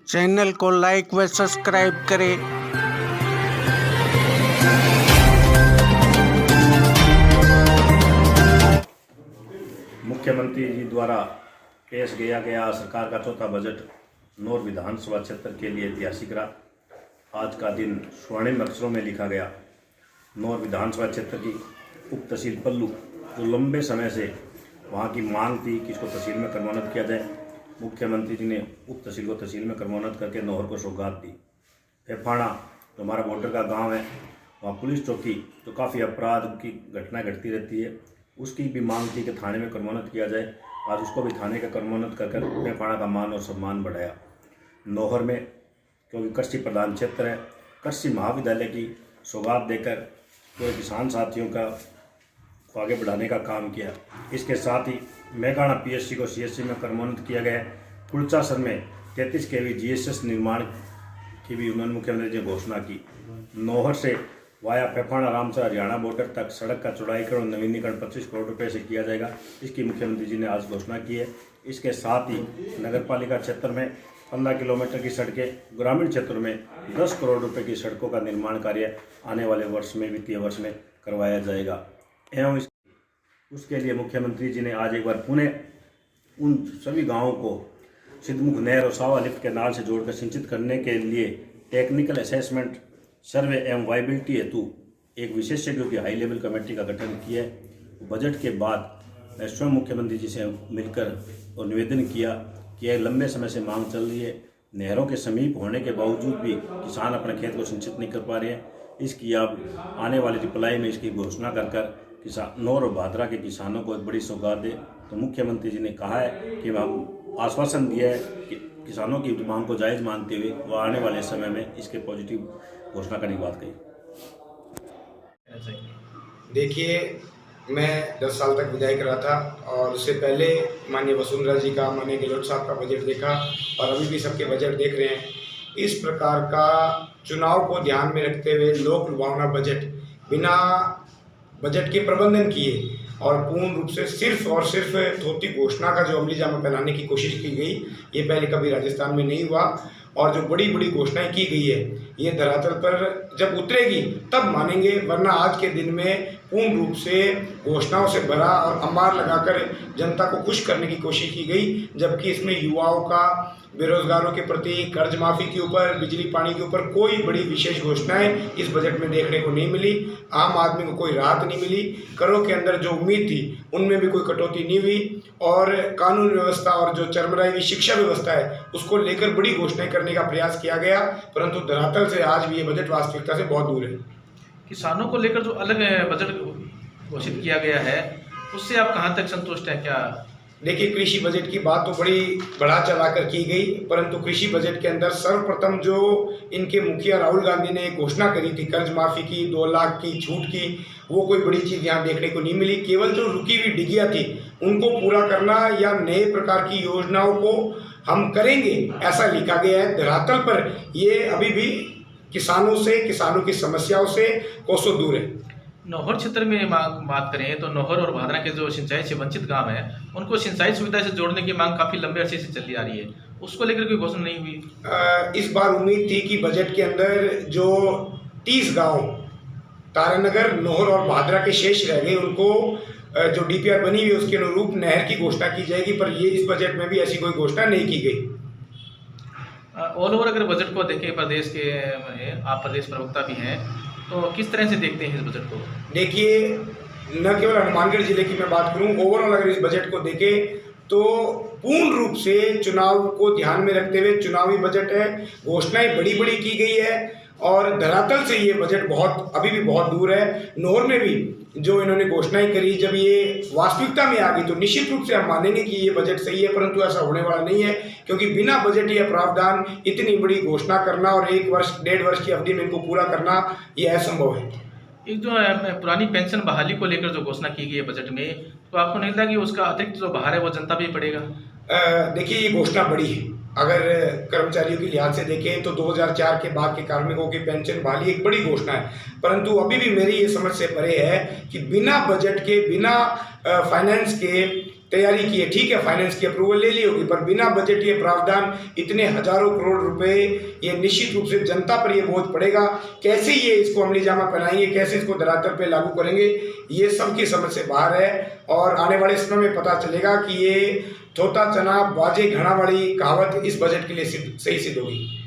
Channel को like व subscribe करें। मुख्यमंत्री जी द्वारा पेश किया गया सरकार का चौथा बजट नौर विधानसभा क्षेत्र के लिए ऐतिहासिक रहा। आज का दिन स्वर्णिम अक्षरों में लिखा गया। नौर विधानसभा क्षेत्र की उप तहसील पल्लू जो लंबे समय से वहाँ की मांग थी कि इसको तहसील में क्रमोन्नत किया जाए, मुख्यमंत्री जी ने उप तहसील को तहसील में क्रमोन्नत करके नौहर को सौगात दी। फेफाना जो हमारा बॉर्डर का गाँव है, वहाँ पुलिस चौकी जो काफ़ी अपराध की घटनाएँ घटती रहती है, उसकी भी मांग थी कि थाने में क्रमोन्नत किया जाए। आज उसको भी थाने का क्रमोन्नत कर फेफाना का मान और सम्मान बढ़ाया। नौहर में क्योंकि कृषि प्रधान क्षेत्र है, कृषि महाविद्यालय की सौगात देकर पूरे किसान साथियों का आगे बढ़ाने का काम किया। इसके साथ ही मेघाना पीएचसी को सीएचसी में क्रमोन्नत किया गया। कुलचासर में 33 kV जीएसएस निर्माण की भी उन्होंने मुख्यमंत्री ने घोषणा की। नौहर से via Phephana Ramsar Haryana border तक सड़क का चौड़ाईकरण और नवीनीकरण 25 करोड़ रुपए से किया जाएगा। इसकी मुख्यमंत्री जी ने आज घोषणा की है। इसके साथ ही नगरपालिका क्षेत्र में 15 किलोमीटर की सड़कें, ग्रामीण क्षेत्रों में 10 करोड़ रुपए की सड़कों का निर्माण कार्य आने वाले वर्ष में, वित्तीय वर्ष में करवाया जाएगा। एवं उसके लिए मुख्यमंत्री जी ने आज एक बार पुणे उन सभी गाँवों को सिद्धमुख नहर और सावा लिफ्ट केनाल से जोड़कर सिंचित करने के लिए टेक्निकल असेसमेंट सर्वे एवं वायबिलिटी हेतु एक विशेषज्ञों की हाई लेवल कमेटी का गठन किया है। बजट के बाद मैं स्वयं मुख्यमंत्री जी से मिलकर और निवेदन किया कि यह लंबे समय से मांग चल रही है। नहरों के समीप होने के बावजूद भी किसान अपने खेत को सिंचित नहीं कर पा रहे हैं। इसकी अब आने वाली रिप्लाई में इसकी घोषणा कर किसान नौर और भादरा के किसानों को एक बड़ी सौगात दे। तो मुख्यमंत्री जी ने कहा है कि हम आश्वासन दिया है कि किसानों की मांग को जायज़ मानते हुए वो आने वाले समय में इसके पॉजिटिव घोषणा करने की बात कही। देखिए, मैं 10 साल तक विधायक रहा था और उससे पहले माननीय वसुंधरा जी का, माननीय गहलोत साहब का बजट देखा और अभी भी सबके बजट देख रहे हैं। इस प्रकार का चुनाव को ध्यान में रखते हुए लोक लुभावना बजट बिना बजट के प्रबंधन किए और पूर्ण रूप से सिर्फ और सिर्फ थोती घोषणा का जो अमली जामा पहनाने की कोशिश की गई, ये पहले कभी राजस्थान में नहीं हुआ। और जो बड़ी बड़ी घोषणाएं की गई है, ये धरातल पर जब उतरेगी तब मानेंगे, वरना आज के दिन में पूर्ण रूप से घोषणाओं से भरा और अंबार लगाकर जनता को खुश करने की कोशिश की गई, जबकि इसमें युवाओं का, बेरोजगारों के प्रति, कर्ज माफ़ी के ऊपर, बिजली पानी के ऊपर कोई बड़ी विशेष घोषणाएं इस बजट में देखने को नहीं मिली। आम आदमी को कोई राहत नहीं मिली। करों के अंदर जो उम्मीद थी उनमें भी कोई कटौती नहीं हुई और कानून व्यवस्था और जो चरमराई हुई शिक्षा व्यवस्था है उसको लेकर बड़ी घोषणाएं करने का प्रयास किया गया, परंतु धरातल से आज भी ये बजट वास्तविकता से बहुत दूर है। किसानों को लेकर जो अलग बजट घोषित किया गया है, उससे आप कहां तक संतुष्ट हैं? क्या देखिए, कृषि बजट की बात तो बड़ी बढ़ा चढ़ाकर की गई, परंतु कृषि बजट के अंदर सर्वप्रथम जो इनके मुखिया राहुल गांधी ने घोषणा करी थी कर्ज माफ़ी की, 2 लाख की छूट की, वो कोई बड़ी चीज़ यहाँ देखने को नहीं मिली। केवल जो रुकी हुई डिगिया थी उनको पूरा करना या नए प्रकार की योजनाओं को हम करेंगे, ऐसा लिखा गया है। धरातल पर ये अभी भी किसानों से, किसानों की समस्याओं से कोसों दूर है। नौहर क्षेत्र में बात करें तो नौहर और भादरा के जो सिंचाई से वंचित गांव हैं, उनको सिंचाई सुविधा से जोड़ने की मांग काफ़ी लंबे अरसे से चली आ रही है, उसको लेकर कोई घोषणा नहीं हुई। इस बार उम्मीद थी कि बजट के अंदर जो 30 गांव तारानगर, नौहर और भादरा के शेष रह गए, उनको जो डीपीआर बनी हुई है उसके अनुरूप नहर की घोषणा की जाएगी, पर ये इस बजट में भी ऐसी कोई घोषणा नहीं की गई। ऑल ओवर अगर बजट को देखें, प्रदेश के आप प्रदेश प्रवक्ता भी हैं, तो किस तरह से देखते हैं इस बजट को? देखिए, न केवल हनुमानगढ़ जिले की मैं बात करूं, ओवरऑल अगर इस बजट को देखें तो पूर्ण रूप से चुनाव को ध्यान में रखते हुए चुनावी बजट है। घोषणाएं बड़ी बड़ी की गई है और धरातल से ये बजट अभी भी बहुत दूर है। नौहर में भी जो इन्होंने घोषणाएं करी, जब ये वास्तविकता में आ गई तो निश्चित रूप से हम मानेंगे कि ये बजट सही है, परंतु ऐसा होने वाला नहीं है, क्योंकि बिना बजट या प्रावधान इतनी बड़ी घोषणा करना और 1 वर्ष 1.5 वर्ष की अवधि में इनको पूरा करना ये असंभव है। एक जो पुरानी पेंशन बहाली को लेकर जो घोषणा की गई है बजट में, तो आपको नहीं लगता कि उसका अतिरिक्त जो भार है वो जनता पे पड़ेगा? देखिए, ये घोषणा बड़ी है। अगर कर्मचारियों की लिहाज से देखें तो 2004 के बाद के कार्मिकों की पेंशन बहाली एक बड़ी घोषणा है, परंतु अभी भी मेरी ये समझ से परे है कि बिना बजट के, बिना फाइनेंस के तैयारी की है, ठीक है, फाइनेंस की अप्रूवल ले ली होगी, पर बिना बजटीय प्रावधान इतने हजारों करोड़ रुपए, ये निश्चित रूप से जनता पर ये बोझ पड़ेगा। कैसे ये इसको अमली जामा पहनाएंगे, कैसे इसको धरातल पे लागू करेंगे, ये सबकी समझ से बाहर है। और आने वाले समय में पता चलेगा कि ये थोता चना बाजे घड़ा वाली कहावत इस बजट के लिए सही सिद्ध होगी।